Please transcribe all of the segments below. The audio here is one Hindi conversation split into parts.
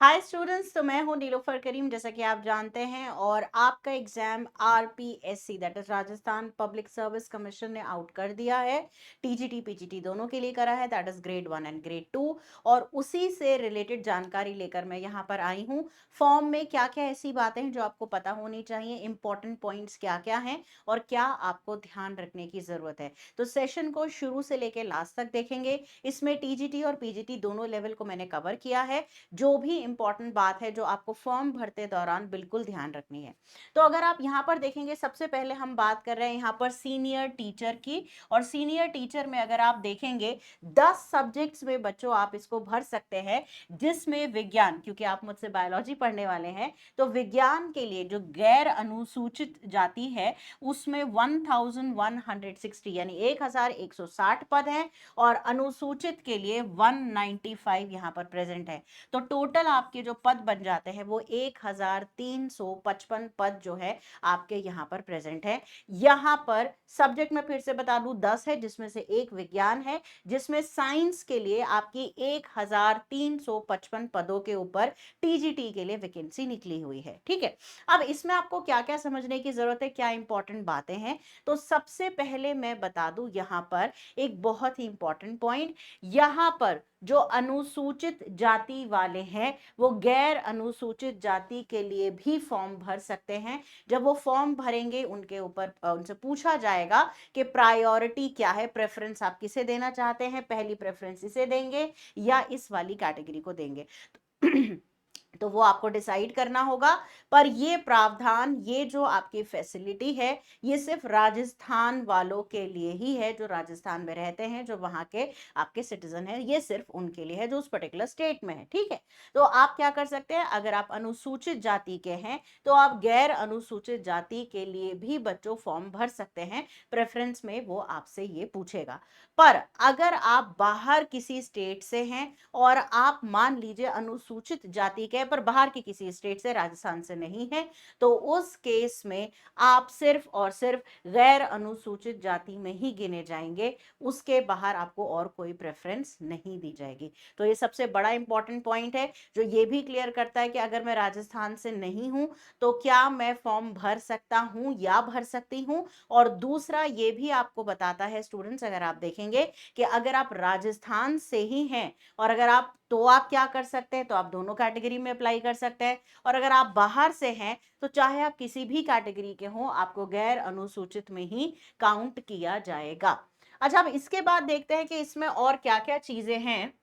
हाय स्टूडेंट्स, तो मैं हूं नीलोफर करीम, जैसा कि आप जानते हैं। और आपका exam RPSC that is Rajasthan public service commission ने आउट कर दिया है। टीजीटी पीजीटी दोनों के लिए करा है, that is grade 1 and grade 2। और उसी से रिलेटेड जानकारी लेकर मैं यहाँ पर आई हूँ। फॉर्म में क्या क्या ऐसी बातें हैं जो आपको पता होनी चाहिए, इंपॉर्टेंट पॉइंट्स क्या क्या हैं और क्या आपको ध्यान रखने की जरूरत है। तो सेशन को शुरू से लेकर लास्ट तक देखेंगे। इसमें टीजीटी और पीजीटी दोनों लेवल को मैंने कवर किया है। जो भी इंपॉर्टेंट बात है जो आपको फॉर्म भरते दौरान बिल्कुल ध्यान रखनी है। तो अगर आप यहाँ पर देखेंगे, सबसे पहले हम बात कर रहे हैं यहाँ पर सीनियर टीचर की। और सीनियर टीचर में अगर आप देखेंगे 10 सब्जेक्ट्स में बच्चों आप इसको भर सकते हैं, जिसमें विज्ञान, क्योंकि आप मुझसे बायोलॉजी पढ़ने वाले हैं, तो विज्ञान के लिए जो गैर अनुसूचित जाति है उसमें 1160 यानी 1160 पद हैं। और अनुसूचित के लिए 195 यहाँ पर प्रेजेंट है। तो टोटल आपके जो पद बन जाते हैं वो 1355 पद जो है आपके यहाँ पर प्रेजेंट है। यहाँ पर सब्जेक्ट में फिर से बता दूं 10 है, जिसमें से एक विज्ञान है, जिसमें साइंस के लिए आपकी 1355 पदों के ऊपर टीजीटी के लिए वैकेंसी निकली हुई है। ठीक है, अब इसमें आपको क्या क्या समझने की जरूरत है, क्या इंपॉर्टेंट बातें हैं। तो सबसे पहले मैं बता दूं यहाँ पर एक बहुत ही इंपॉर्टेंट पॉइंट। यहाँ पर जो अनुसूचित जाति वाले हैं वो गैर अनुसूचित जाति के लिए भी फॉर्म भर सकते हैं। जब वो फॉर्म भरेंगे उनके ऊपर उनसे पूछा जाएगा कि प्रायोरिटी क्या है, प्रेफरेंस आप किसे देना चाहते हैं, पहली प्रेफरेंस इसे देंगे या इस वाली कैटेगरी को देंगे। तो वो आपको डिसाइड करना होगा। पर ये प्रावधान, ये जो आपकी फैसिलिटी है, ये सिर्फ राजस्थान वालों के लिए ही है, जो राजस्थान में रहते हैं, जो वहां के आपके सिटीजन हैं, ये सिर्फ उनके लिए है जो उस पर्टिकुलर स्टेट में है। ठीक है, तो आप क्या कर सकते हैं, अगर आप अनुसूचित जाति के हैं तो आप गैर अनुसूचित जाति के लिए भी बच्चों फॉर्म भर सकते हैं। प्रेफरेंस में वो आपसे ये पूछेगा। पर अगर आप बाहर किसी स्टेट से हैं और आप मान लीजिए अनुसूचित जाति के पर बाहर के किसी स्टेट से, राजस्थान से नहीं है, तो उस केस में आप सिर्फ और सिर्फ गैर अनुसूचित जाति में ही गिने जाएंगे। उसके बाहर आपको और कोई प्रेफरेंस नहीं दी जाएगी। तो ये सबसे बड़ा इंपॉर्टेंट पॉइंट है जो ये भी क्लियर करता है कि अगर मैं राजस्थान से नहीं हूं तो क्या मैं फॉर्म भर सकता हूं या भर सकती हूं। और दूसरा ये भी आपको बताता है स्टूडेंट्स, अगर आप देखेंगे कि अगर आप राजस्थान से ही हैं और अगर आप, तो आप क्या कर सकते हैं, तो आप दोनों कैटेगरी में अप्लाई कर सकते हैं। और अगर आप बाहर से हैं तो चाहे आप किसी भी कैटेगरी के हो, आपको गैर अनुसूचित में ही काउंट किया जाएगा। अच्छा, अब इसके बाद देखते हैं कि इसमें और क्या क्या चीजें हैं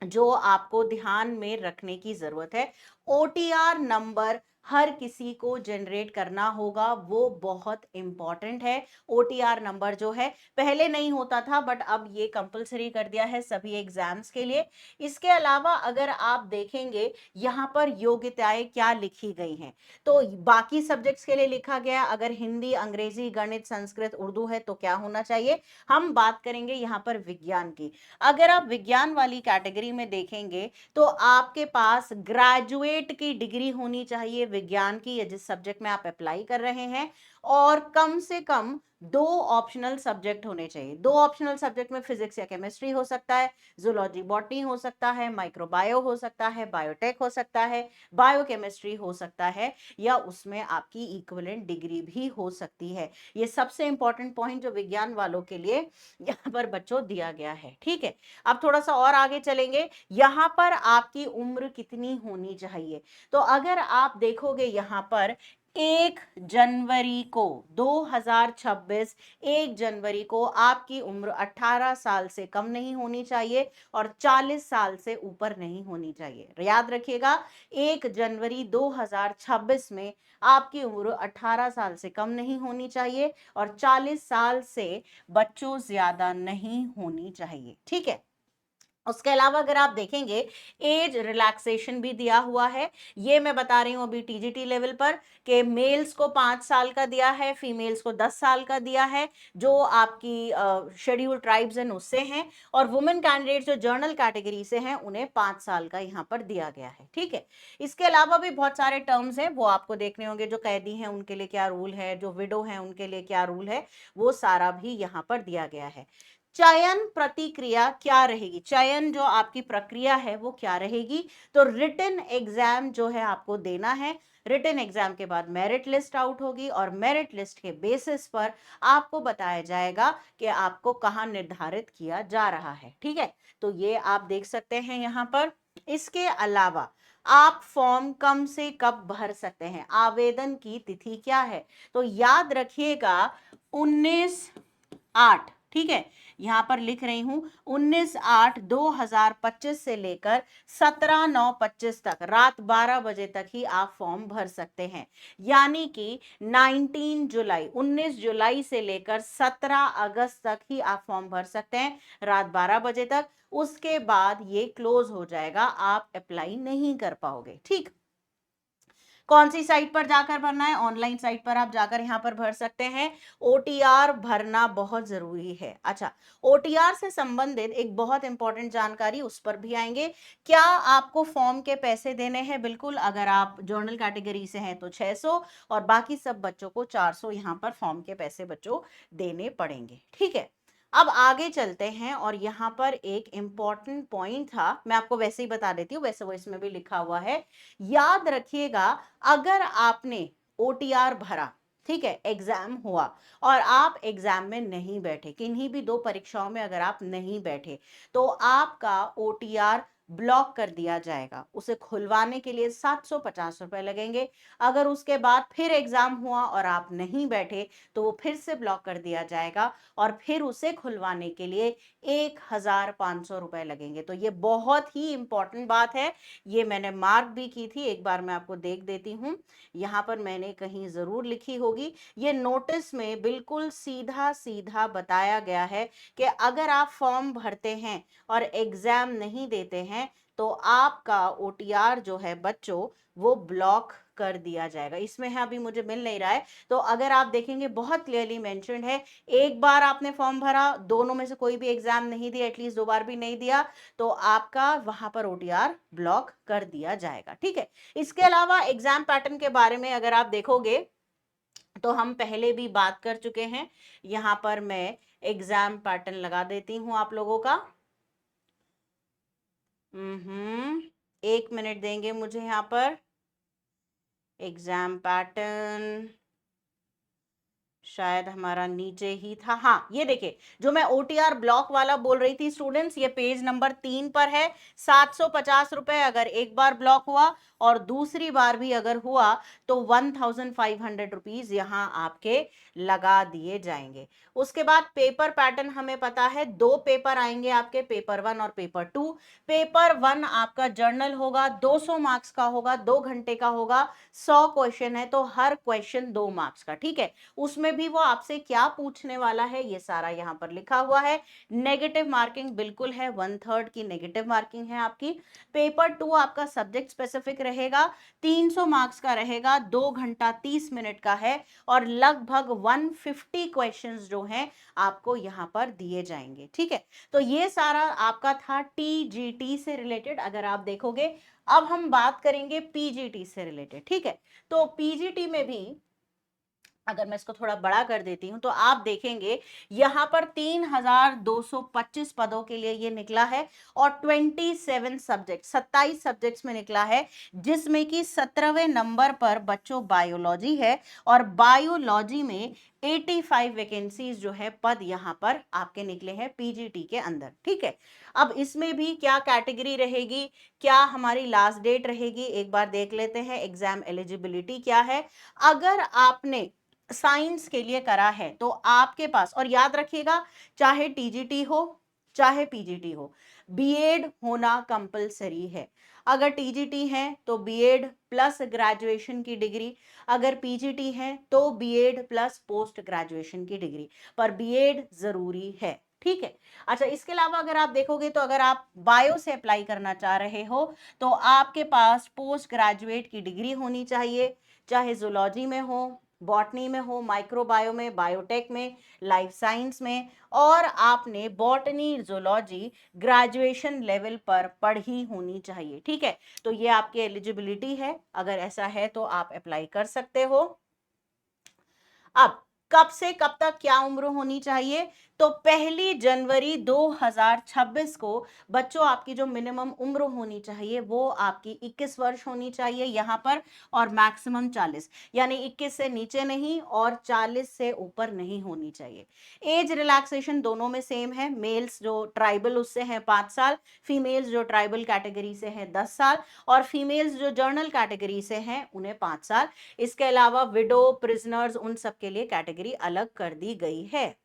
जो आपको ध्यान में रखने की जरूरत है। ओटीआर नंबर हर किसी को जनरेट करना होगा, वो बहुत इंपॉर्टेंट है। ओटीआर नंबर जो है पहले नहीं होता था, बट अब ये कंपलसरी कर दिया है सभी एग्जाम्स के लिए। इसके अलावा अगर आप देखेंगे यहाँ पर योग्यताएं क्या लिखी गई हैं, तो बाकी सब्जेक्ट्स के लिए लिखा गया, अगर हिंदी, अंग्रेजी, गणित, संस्कृत, उर्दू है तो क्या होना चाहिए। हम बात करेंगे यहाँ पर विज्ञान की। अगर आप विज्ञान वाली कैटेगरी में देखेंगे तो आपके पास ग्रेजुएट की डिग्री होनी चाहिए विज्ञान की, या जिस सब्जेक्ट में आप अप्लाई कर रहे हैं। और कम से कम 2 ऑप्शनल सब्जेक्ट होने चाहिए। 2 ऑप्शनल सब्जेक्ट में फिजिक्स या केमिस्ट्री हो सकता है, जूलॉजी बॉटनी हो सकता है, माइक्रोबायो हो सकता है, बायोटेक हो सकता है, बायोकेमिस्ट्री हो सकता है, या उसमें आपकी इक्विवेलेंट डिग्री भी हो सकती है। ये सबसे इंपॉर्टेंट पॉइंट जो विज्ञान वालों के लिए यहाँ पर बच्चों दिया गया है। ठीक है, अब थोड़ा सा और आगे चलेंगे। यहाँ पर आपकी उम्र कितनी होनी चाहिए, तो अगर आप देखोगे यहाँ पर 1 जनवरी को 2026, 1 जनवरी को आपकी उम्र 18 साल से कम नहीं होनी चाहिए और 40 साल से ऊपर नहीं होनी चाहिए। याद रखिएगा, 1 जनवरी 2026 में आपकी उम्र 18 साल से कम नहीं होनी चाहिए और 40 साल से बच्चों ज्यादा नहीं होनी चाहिए। ठीक है, उसके अलावा अगर आप देखेंगे एज रिलैक्सेशन भी दिया हुआ है। ये मैं बता रही हूं अभी टीजीटी लेवल पर, कि मेल्स को 5 साल का दिया है, फीमेल्स को 10 साल का दिया है, जो आपकी शेड्यूल ट्राइब्स हैं उससे हैं। और वुमेन कैंडिडेट जो जर्नल कैटेगरी से हैं उन्हें 5 साल का यहाँ पर दिया गया है। ठीक है, इसके अलावा भी बहुत सारे टर्म्स हैं, वो आपको देखने होंगे। जो कैदी हैं उनके लिए क्या रूल है, जो विडो हैं उनके लिए क्या रूल है, वो सारा भी यहाँ पर दिया गया है। चयन प्रतिक्रिया क्या रहेगी, चयन जो आपकी प्रक्रिया है वो क्या रहेगी, तो रिटन एग्जाम जो है आपको देना है। रिटन एग्जाम के बाद मेरिट लिस्ट आउट होगी और मेरिट लिस्ट के बेसिस पर आपको बताया जाएगा कि आपको कहाँ निर्धारित किया जा रहा है। ठीक है, तो ये आप देख सकते हैं यहाँ पर। इसके अलावा आप फॉर्म कम से कब भर सकते हैं, आवेदन की तिथि क्या है, तो याद रखिएगा 19/8, ठीक है, यहां पर लिख रही हूं 19/8/2025 से लेकर 17/9/25 तक रात 12 बजे तक ही आप फॉर्म भर सकते हैं। यानी कि 19 जुलाई से लेकर 17 अगस्त तक ही आप फॉर्म भर सकते हैं रात 12 बजे तक। उसके बाद ये क्लोज हो जाएगा, आप अप्लाई नहीं कर पाओगे। ठीक, कौन सी साइट पर जाकर भरना है, ऑनलाइन साइट पर आप जाकर यहां पर भर सकते हैं। ओटीआर भरना बहुत जरूरी है। अच्छा, ओटीआर से संबंधित एक बहुत इंपॉर्टेंट जानकारी उस पर भी आएंगे। क्या आपको फॉर्म के पैसे देने हैं, बिल्कुल, अगर आप जर्नल कैटेगरी से हैं तो 600 और बाकी सब बच्चों को 400 यहां पर फॉर्म के पैसे बच्चों देने पड़ेंगे। ठीक है, अब आगे चलते हैं और यहां पर एक इंपॉर्टेंट पॉइंट था, मैं आपको वैसे ही बता देती हूँ, वैसे वो इसमें भी लिखा हुआ है। याद रखिएगा, अगर आपने ओटीआर भरा, ठीक है, एग्जाम हुआ और आप एग्जाम में नहीं बैठे, किन्हीं भी 2 परीक्षाओं में अगर आप नहीं बैठे, तो आपका ओटीआर ब्लॉक कर दिया जाएगा। उसे खुलवाने के लिए 750 रुपए लगेंगे। अगर उसके बाद फिर एग्जाम हुआ और आप नहीं बैठे, तो वो फिर से ब्लॉक कर दिया जाएगा और फिर उसे खुलवाने के लिए 1500 रुपए लगेंगे। तो ये बहुत ही इंपॉर्टेंट बात है, ये मैंने मार्क भी की थी, एक बार मैं आपको देख देती हूं, यहां पर मैंने कहीं जरूर लिखी होगी। ये नोटिस में बिल्कुल सीधा सीधा बताया गया है कि अगर आप फॉर्म भरते हैं और एग्जाम नहीं देते हैं, तो आपका ओटीआर जो है बच्चों वो ब्लॉक कर दिया जाएगा। इसमें है, अभी मुझे मिल नहीं रहा है, तो अगर आप देखेंगे बहुत क्लियरली मेंशन्ड है, एक बार आपने फॉर्म भरा, दोनों में से कोई भी एग्जाम नहीं दिया, एटलीस्ट 2 बार भी नहीं दिया, तो आपका वहां पर ओटीआर ब्लॉक कर दिया जाएगा। ठीक है, इसके अलावा एग्जाम पैटर्न के बारे में अगर आप देखोगे तो हम पहले भी बात कर चुके हैं। यहां पर मैं एग्जाम पैटर्न लगा देती हूं आप लोगों का। 1 मिनट देंगे मुझे यहां पर। एग्जाम पैटर्न शायद हमारा नीचे ही था, हाँ ये देखिए, जो मैं ओटीआर ब्लॉक वाला बोल रही थी स्टूडेंट्स, ये पेज नंबर 3 पर है। 750 रुपए अगर एक बार ब्लॉक हुआ और दूसरी बार भी अगर हुआ तो 1500 रुपीज यहाँ आपके लगा दिए जाएंगे। उसके बाद पेपर पैटर्न हमें पता है, 2 पेपर आएंगे आपके, पेपर 1 और पेपर 2। पेपर 1 आपका जर्नल होगा, 200 मार्क्स का होगा, 2 घंटे का होगा, 100 क्वेश्चन है, तो हर क्वेश्चन 2 मार्क्स का। ठीक है, उसमें भी वो आपसे क्या पूछने वाला है ये सारा यहाँ पर लिखा हुआ है। नेगेटिव मार्किंग बिल्कुल है, 1/3 की नेगेटिव मार्किंग है आपकी। पेपर 2 आपका सब्जेक्ट स्पेसिफिक रहेगा, 300 मार्क्स का रहेगा, 2 घंटा 30 मिनट का है और लगभग 150 क्वेश्चंस जो हैं आपको यहाँ पर दिए जाएंगे। ठीक है, तो ये सारा आपका था टीजीटी से रिलेटेड, अगर आप देखोगे। अब हम बात करेंगे पीजीटी से रिलेटेड। ठीक है, तो पीजीटी में भी अगर मैं इसको थोड़ा बड़ा कर देती हूं तो आप देखेंगे यहां पर 3225 पदों के लिए ये निकला है और 27 सब्जेक्ट्स में निकला है, जिसमें कि 17वें नंबर पर बच्चों बायोलॉजी है और बायोलॉजी में 85 वैकेंसीज जो है पद यहां पर आपके निकले हैं पीजीटी के अंदर। ठीक है, अब इसमें भी क्या कैटेगरी रहेगी, क्या हमारी लास्ट डेट रहेगी, एक बार देख लेते हैं। एग्जाम एलिजिबिलिटी क्या है, अगर आपने साइंस के लिए करा है तो आपके पास, और याद रखिएगा, चाहे टीजीटी हो चाहे पीजीटी हो, बीएड होना कंपलसरी है। अगर टीजीटी है तो बीएड प्लस ग्रेजुएशन की डिग्री, अगर पीजीटी है तो बीएड प्लस पोस्ट ग्रेजुएशन की डिग्री, पर बीएड जरूरी है। ठीक है, अच्छा, इसके अलावा अगर आप देखोगे तो अगर आप बायो से अप्लाई करना चाह रहे हो तो आपके पास पोस्ट ग्रेजुएट की डिग्री होनी चाहिए, चाहे जूलॉजी में हो, बॉटनी में हो, माइक्रोबायो में, बायोटेक में, लाइफ साइंस में, और आपने बॉटनी जूलॉजी ग्रेजुएशन लेवल पर पढ़ी होनी चाहिए। ठीक है, तो ये आपकी एलिजिबिलिटी है, अगर ऐसा है तो आप अप्लाई कर सकते हो। अब कब से कब तक क्या उम्र होनी चाहिए, तो 1 जनवरी 2026 को बच्चों आपकी जो मिनिमम उम्र होनी चाहिए वो आपकी 21 वर्ष होनी चाहिए यहाँ पर, और मैक्सिमम 40, यानी 21 से नीचे नहीं और 40 से ऊपर नहीं होनी चाहिए। एज रिलैक्सेशन दोनों में सेम है, मेल्स जो ट्राइबल उससे हैं 5 साल, फीमेल्स जो ट्राइबल कैटेगरी से हैं 10 साल, और फीमेल्स जो जर्नल कैटेगरी से हैं उन्हें 5 साल। इसके अलावा विडो, प्रिजनर्स, उन सब के लिए कैटेगरी अलग कर दी गई है।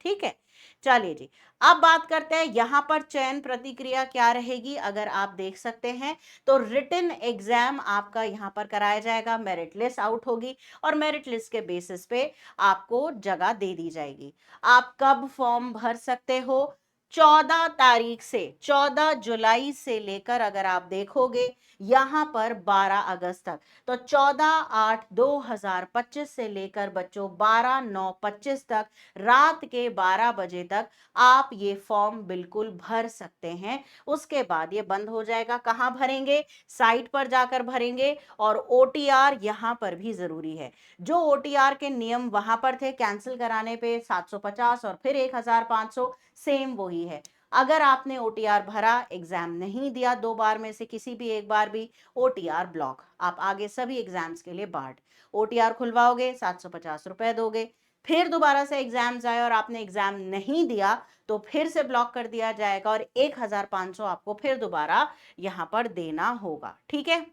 ठीक है, चलिए जी, अब बात करते हैं यहां पर चयन प्रक्रिया क्या रहेगी। अगर आप देख सकते हैं तो रिटन एग्जाम आपका यहां पर कराया जाएगा, मेरिट लिस्ट आउट होगी और मेरिट लिस्ट के बेसिस पे आपको जगह दे दी जाएगी। आप कब फॉर्म भर सकते हो? 14 तारीख से, 14 जुलाई से लेकर अगर आप देखोगे यहां पर 12 अगस्त तक, तो 14/8/2025 से लेकर बच्चों 12/9/25 तक रात के 12 बजे तक आप ये फॉर्म बिल्कुल भर सकते हैं। उसके बाद ये बंद हो जाएगा। कहां भरेंगे? साइट पर जाकर भरेंगे, और ओटीआर यहां पर भी जरूरी है। जो ओटीआर के नियम वहां पर थे, कैंसिल कराने पे 750 और फिर 1500, सेम वही है। अगर आपने ओटीआर भरा, एग्जाम नहीं दिया 2 बार में से किसी भी एक बार भी, ओटीआर ब्लॉक, आप आगे सभी एग्जाम्स के लिए बार्ड। ओटीआर खुलवाओगे, 750 रुपए दोगे, फिर दोबारा से एग्जाम्स आए और आपने एग्जाम नहीं दिया तो फिर से ब्लॉक कर दिया जाएगा और 1500 आपको फिर दोबारा यहां पर देना होगा। ठीक है,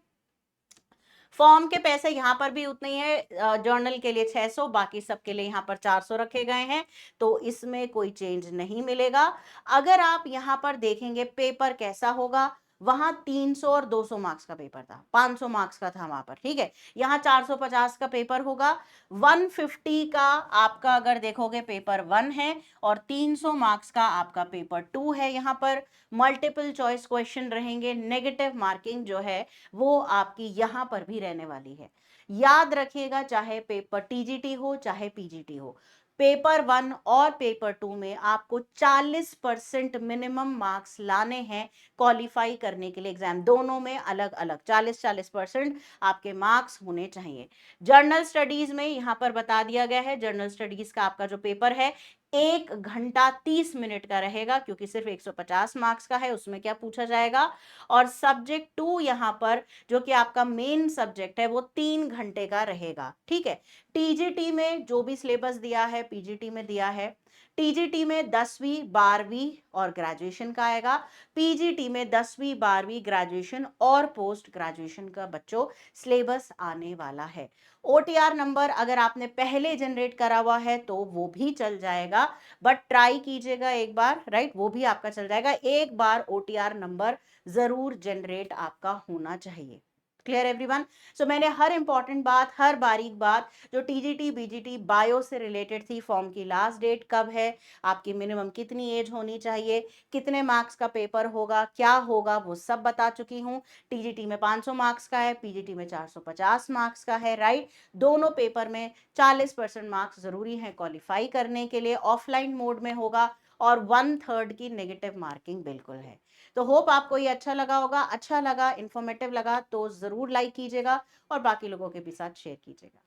फॉर्म के पैसे यहां पर भी उतने ही है, जर्नल के लिए 600, बाकी सबके लिए यहां पर 400 रखे गए हैं, तो इसमें कोई चेंज नहीं मिलेगा। अगर आप यहां पर देखेंगे पेपर कैसा होगा, वहां 300 और 200 मार्क्स का पेपर था, 500 मार्क्स का था वहां पर, ठीक है, यहाँ 450 का पेपर होगा। 150 का आपका अगर देखोगे पेपर 1 है, और 300 मार्क्स का आपका पेपर 2 है। यहाँ पर मल्टीपल चॉइस क्वेश्चन रहेंगे, नेगेटिव मार्किंग जो है वो आपकी यहां पर भी रहने वाली है। याद रखिएगा, चाहे पेपर टीजीटी हो चाहे पीजीटी हो, पेपर 1 और पेपर 2 में आपको 40% मिनिमम मार्क्स लाने हैं क्वालिफाई करने के लिए। एग्जाम दोनों में अलग अलग 40-40% आपके मार्क्स होने चाहिए। जर्नल स्टडीज में यहां पर बता दिया गया है, जर्नल स्टडीज का आपका जो पेपर है 1 घंटा 30 मिनट का रहेगा, क्योंकि सिर्फ 150 मार्क्स का है, उसमें क्या पूछा जाएगा। और सब्जेक्ट 2 यहां पर जो कि आपका मेन सब्जेक्ट है वो 3 घंटे का रहेगा। ठीक है, टीजीटी में जो भी सिलेबस दिया है पीजीटी में दिया है। टीजीटी में 10वीं 12वीं और ग्रेजुएशन का आएगा, पीजीटी में 10वीं 12वीं ग्रेजुएशन और पोस्ट ग्रेजुएशन का बच्चों सिलेबस आने वाला है। ओटीआर नंबर अगर आपने पहले जनरेट करा हुआ है तो वो भी चल जाएगा, बट ट्राई कीजिएगा एक बार, राइट, वो भी आपका चल जाएगा। एक बार ओटीआर नंबर जरूर जनरेट आपका होना चाहिए। Clear everyone? सो मैंने हर इंपॉर्टेंट बात, हर बारीक बात जो टीजीटी बीजीटी बायो से रिलेटेड थी, फॉर्म की लास्ट डेट कब है, आपकी मिनिमम कितनी एज होनी चाहिए, कितने मार्क्स का पेपर होगा, क्या होगा, वो सब बता चुकी हूँ। टीजीटी में 500 मार्क्स का है, पीजीटी में 450 मार्क्स का है, राइट। दोनों पेपर में 40% मार्क्स जरूरी है क्वालिफाई करने के लिए, ऑफलाइन मोड में होगा, और 1/3 की नेगेटिव मार्किंग बिल्कुल है। तो होप आपको ये अच्छा लगा होगा। अच्छा लगा, इंफॉर्मेटिव लगा तो जरूर लाइक कीजिएगा और बाकी लोगों के भी साथ शेयर कीजिएगा।